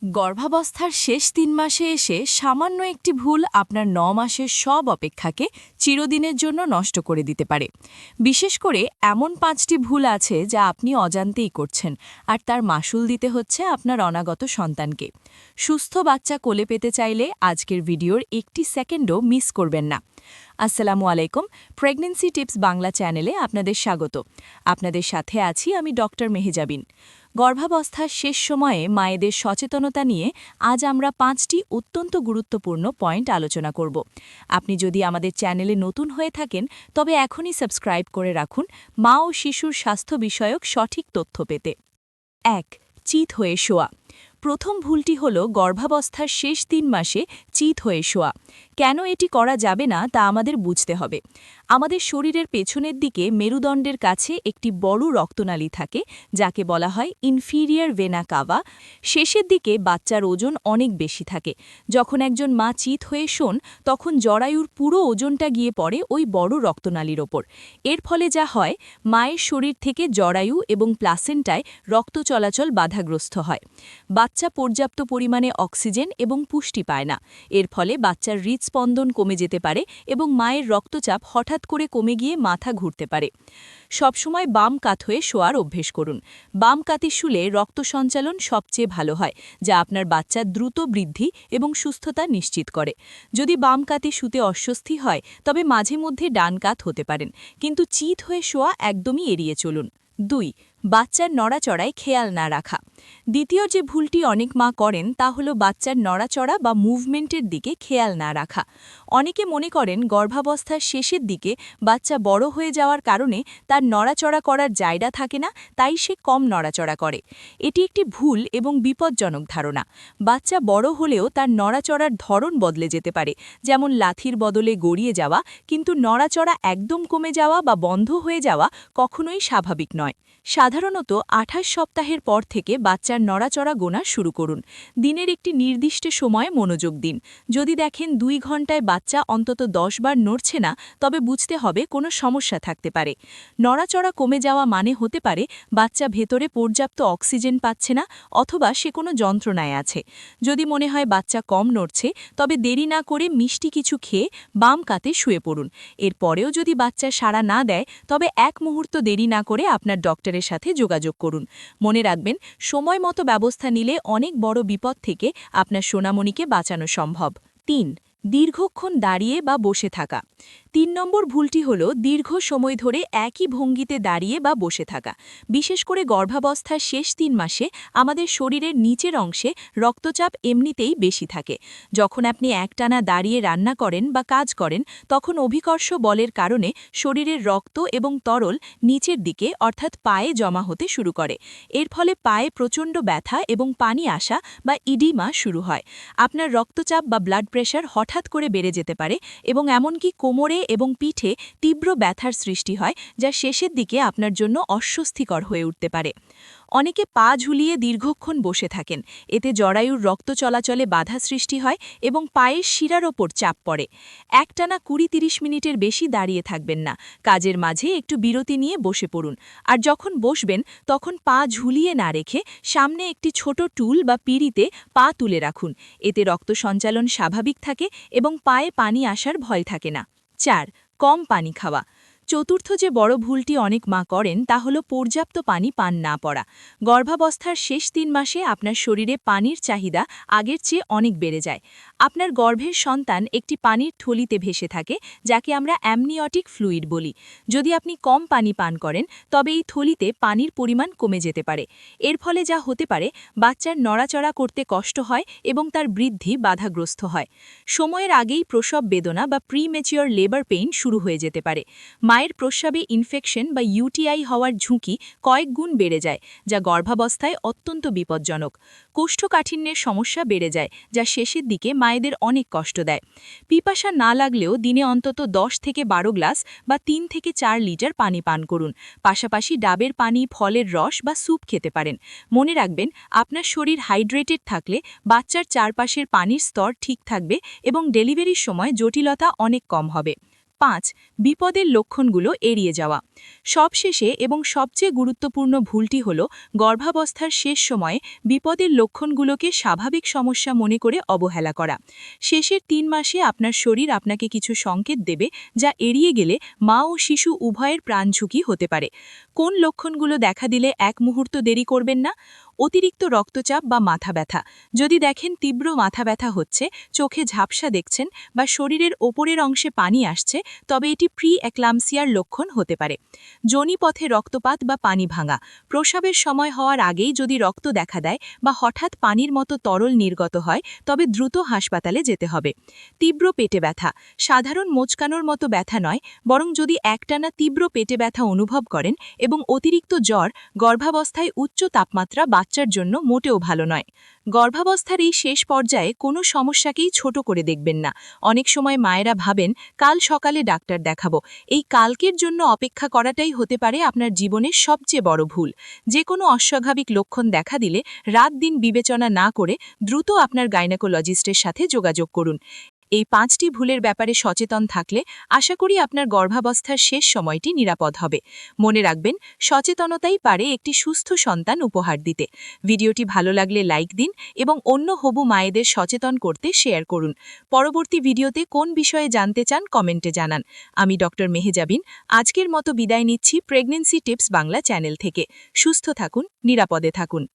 গর্ভাবস্থার শেষ ৩ মাসে এসে সামান্য একটি ভুল আপনার ৯ মাসের সব অপেক্ষাকে চিরদিনের জন্য নষ্ট করে দিতে পারে। বিশেষ করে এমন ৫টি ভুল আছে যা আপনি অজান্তেই করছেন, আর তার মাসুল দিতে হচ্ছে আপনার অনাগত সন্তানকে। সুস্থ বাচ্চা কোলে পেতে চাইলে আজকের ভিডিওর একটি সেকেন্ডও মিস করবেন না। আসসালামু আলাইকুম, প্রেগন্যান্সি টিপস বাংলা চ্যানেলে আপনাদের স্বাগত। আপনাদের সাথে আছি আমি ডক্টর মেহেজাবিন। গর্ভাবস্থার শেষ সময়ে মায়েদের সচেতনতা নিয়ে আজ আমরা ৫টি অত্যন্ত গুরুত্বপূর্ণ পয়েন্ট আলোচনা করব। আপনি যদি আমাদের চ্যানেলে নতুন হয়ে থাকেন তবে এখনই সাবস্ক্রাইব করে রাখুন মা ও শিশুর স্বাস্থ্য বিষয়ক সঠিক তথ্য পেতে। ১. চিত হয়ে শোয়া। প্রথম ভুলটি হল গর্ভাবস্থার শেষ ৩ মাসে চিত হয়ে শোয়া। কেন এটি করা যাবে না তা আমাদের বুঝতে হবে। আমাদের শরীরের পেছনের দিকে মেরুদণ্ডের কাছে একটি বড় রক্তনালী থাকে, যাকে বলা হয় ইনফিরিয়ার ভেনা কাভা। শেষের দিকে বাচ্চার ওজন অনেক বেশি থাকে। যখন একজন মা চিত হয়ে শোন তখন জরায়ুর পুরো ওজনটা গিয়ে পড়ে ওই বড় রক্তনালীর ওপর। এর ফলে যা হয়, মায়ের শরীর থেকে জরায়ু এবং প্লাসেন্টায় রক্ত চলাচল বাধাগ্রস্ত হয়। বাচ্চা পর্যাপ্ত পরিমাণে অক্সিজেন এবং পুষ্টি পায় না। এর ফলে বাচ্চার হৃদস্পন্দন কমে যেতে পারে এবং মায়ের রক্তচাপ হঠাৎ করে কমে গিয়ে মাথা ঘুরতে পারে। সবসময় বাম কাত হয়ে শোয়ার অভ্যেস করুন। বাম কাতে শুলে রক্ত সঞ্চালন সবচেয়ে ভালো হয়, যা আপনার বাচ্চার দ্রুত বৃদ্ধি এবং সুস্থতা নিশ্চিত করে। যদি বাম কাতে শুতে অস্বস্তি হয় তবে মাঝে মধ্যে ডান কাত হতে পারেন, কিন্তু চিত হয়ে শোয়া একদমই এড়িয়ে চলুন। ২. বাচ্চার নড়াচড়ায় খেয়াল না রাখা। দ্বিতীয় যে ভুলটি অনেক মা করেন তা হল বাচ্চার নড়াচড়া বা মুভমেন্টের দিকে খেয়াল না রাখা। অনেকে মনে করেন গর্ভাবস্থার শেষের দিকে বাচ্চা বড় হয়ে যাওয়ার কারণে তার নড়াচড়া করার জায়গা থাকে না, তাই সে কম নড়াচড়া করে। এটি একটি ভুল এবং বিপজ্জনক ধারণা। বাচ্চা বড় হলেও তার নড়াচড়ার ধরন বদলে যেতে পারে, যেমন লাথির বদলে গড়িয়ে যাওয়া, কিন্তু নড়াচড়া একদম কমে যাওয়া বা বন্ধ হয়ে যাওয়া কখনোই স্বাভাবিক নয়। সাধারণত ২৮ সপ্তাহের পর থেকে বাচ্চার নড়াচড়া গোনা শুরু করুন। দিনের একটি নির্দিষ্ট সময়ে মনোযোগ দিন। যদি দেখেন ২ ঘন্টায় বাচ্চা অন্তত ১০ বার নড়ছে না, তবে বুঝতে হবে কোনো সমস্যা থাকতে পারে। নড়াচড়া কমে যাওয়া মানে হতে পারে বাচ্চা ভেতরে পর্যাপ্ত অক্সিজেন পাচ্ছে না, অথবা সে কোনো যন্ত্রণায় আছে। যদি মনে হয় বাচ্চা কম নড়ছে, তবে দেরি না করে মিষ্টি কিছু খেয়ে বাম কাতে শুয়ে পড়ুন। এরপরেও যদি বাচ্চা সাড়া না দেয় তবে এক মুহূর্ত দেরি না করে আপনার ডক্টরের সাথে যোগাযোগ করুন। মনে রাখবেন, সময় মতো ব্যবস্থা নিলে অনেক বড় বিপদ থেকে আপনার সোনামণিকে বাঁচানো সম্ভব। ৩. দীর্ঘক্ষণ দাঁড়িয়ে বা বসে থাকা। ৩ নম্বর ভুলটি হল দীর্ঘ সময় ধরে একই ভঙ্গিতে দাঁড়িয়ে বা বসে থাকা। বিশেষ করে গর্ভাবস্থার শেষ ৩ মাসে আমাদের শরীরের নিচের অংশে রক্তচাপ এমনিতেই বেশি থাকে। যখন আপনি একটানা দাঁড়িয়ে রান্না করেন বা কাজ করেন, তখন অভিকর্ষ বলের কারণে শরীরের রক্ত এবং তরল নিচের দিকে অর্থাৎ পায়ে জমা হতে শুরু করে। এর ফলে পায়ে প্রচণ্ড ব্যথা এবং পানি আসা বা ইডিমা শুরু হয়। আপনার রক্তচাপ বা ব্লাড প্রেশার হঠাৎ করে বেড়ে যেতে পারে এবং এমনকি কোমরে এবং পিঠে তীব্র ব্যথার সৃষ্টি হয়, যা শেষের দিকে আপনার জন্য অস্বস্তিকর হয়ে উঠতে পারে। অনেকে পা ঝুলিয়ে দীর্ঘক্ষণ বসে থাকেন। এতে জরায়ুর রক্ত চলাচলে বাধা সৃষ্টি হয় এবং পায়ের শিরার ওপর চাপ পড়ে। একটানা ২০-৩০ মিনিটের বেশি দাঁড়িয়ে থাকবেন না। কাজের মাঝে একটু বিরতি নিয়ে বসে পড়ুন। আর যখন বসবেন তখন পা ঝুলিয়ে না রেখে সামনে একটি ছোট টুল বা পিঁড়িতে পা তুলে রাখুন। এতে রক্ত সঞ্চালন স্বাভাবিক থাকে এবং পায়ে পানি আসার ভয় থাকে না। ৪. কম পানি খাওয়া। চতুর্থ যে বড় ভুলটি অনেক মা করেন তা হল পর্যাপ্ত পানি পান না করা। গর্ভাবস্থার শেষ ৩ মাসে আপনার শরীরে পানির চাহিদা আগের চেয়ে অনেক বেড়ে যায়। আপনার গর্ভের সন্তান একটি পানির থলিতে ভেসে থাকে, যাকে আমরা অ্যামনিওটিক ফ্লুইড বলি। যদি আপনি কম পানি পান করেন তবে এই থলিতে পানির পরিমাণ কমে যেতে পারে। এর ফলে যা হতে পারে, বাচ্চার নড়াচড়া করতে কষ্ট হয় এবং তার বৃদ্ধি বাধাগ্রস্ত হয়। সময়ের আগেই প্রসব বেদনা বা প্রিম্যাচিওর লেবার পেইন শুরু হয়ে যেতে পারে। মায়ের প্রস্রাবে ইনফেকশন বা ইউটিআই হওয়ার ঝুঁকি কয়েক গুণ বেড়ে যায়, যা গর্ভাবস্থায় অত্যন্ত বিপজ্জনক। কোষ্ঠকাঠিন্যের সমস্যা বেড়ে যায়, যা শেষের দিকে মায়েদের অনেক কষ্ট দেয়। পিপাসা না লাগলেও দিনে অন্তত ১০ থেকে ১২ গ্লাস বা ৩ থেকে ৪ লিটার পানি পান করুন। পাশাপাশি ডাবের পানি, ফলের রস বা স্যুপ খেতে পারেন। মনে রাখবেন, আপনার শরীর হাইড্রেটেড থাকলে বাচ্চার চারপাশের পানির স্তর ঠিক থাকবে এবং ডেলিভারির সময় জটিলতা অনেক কম হবে। 5. বিপদের লক্ষণগুলো এড়িয়ে যাওয়া। সবশেষে এবং সবচেয়ে গুরুত্বপূর্ণ ভুলটি হল গর্ভাবস্থার শেষ সময়ে বিপদের লক্ষণগুলোকে স্বাভাবিক সমস্যা মনে করে অবহেলা করা। শেষের 3 মাসে আপনার শরীর আপনাকে কিছু সংকেত দেবে যা এড়িয়ে গেলে মা ও শিশু উভয়ের প্রাণ ঝুঁকি হতে পারে। কোন লক্ষণগুলো দেখা দিলে এক মুহূর্ত দেরি করবেন না? অতিরিক্ত রক্তচাপ বা মাথা ব্যথা। যদি দেখেন তীব্র মাথা ব্যথা হচ্ছে, চোখে ঝাপসা দেখছেন বা শরীরের ওপরের অংশে পানি আসছে, তবে এটি প্রি-এক্লাম্পসিয়ার লক্ষণ হতে পারে। যোনিপথে রক্তপাত বা পানি ভাঙা। প্রসবের সময় হওয়ার আগেই যদি রক্ত দেখা দেয় বা হঠাৎ পানির মতো তরল নির্গত হয়, তবে দ্রুত হাসপাতালে যেতে হবে। তীব্র পেটে ব্যথা। সাধারণ মোচকানোর মতো ব্যথা নয়, বরং যদি একটানা তীব্র পেটে ব্যথা অনুভব করেন এবং অতিরিক্ত জ্বর, গর্ভাবস্থায় উচ্চ তাপমাত্রা বাচ্চার জন্য মোটেও ভালো নয়। গর্ভাবস্থার এই শেষ পর্যায়ে কোনো সমস্যাকেই ছোট করে দেখবেন না। অনেক সময় মায়েরা ভাবেন, কাল সকালে ডাক্তার দেখাবো। এই কালকের জন্য অপেক্ষা করাটাই হতে পারে আপনার জীবনের সবচেয়ে বড় ভুল। যে কোনো অস্বাভাবিক লক্ষণ দেখা দিলে রাত দিন বিবেচনা না করে দ্রুত আপনার গাইনোকোলজিস্টের সাথে যোগাযোগ করুন। এই 5টি ভুলের ব্যাপারে সচেতন থাকলে আশা করি আপনার গর্ভাবস্থার শেষ সময়টি নিরাপদ হবে। মনে রাখবেন, সচেতনতাই পারে একটি সুস্থ সন্তান উপহার দিতে। ভিডিওটি ভালো লাগলে লাইক দিন এবং অন্য হবু মায়েদের সচেতন করতে শেয়ার করুন। পরবর্তী ভিডিওতে কোন বিষয়ে জানতে চান কমেন্টে জানান। আমি ডক্টর মেহেজাবিন আজকের মতো বিদায় নিচ্ছি প্রেগন্যান্সি টিপস বাংলা চ্যানেল থেকে। সুস্থ থাকুন, নিরাপদে থাকুন।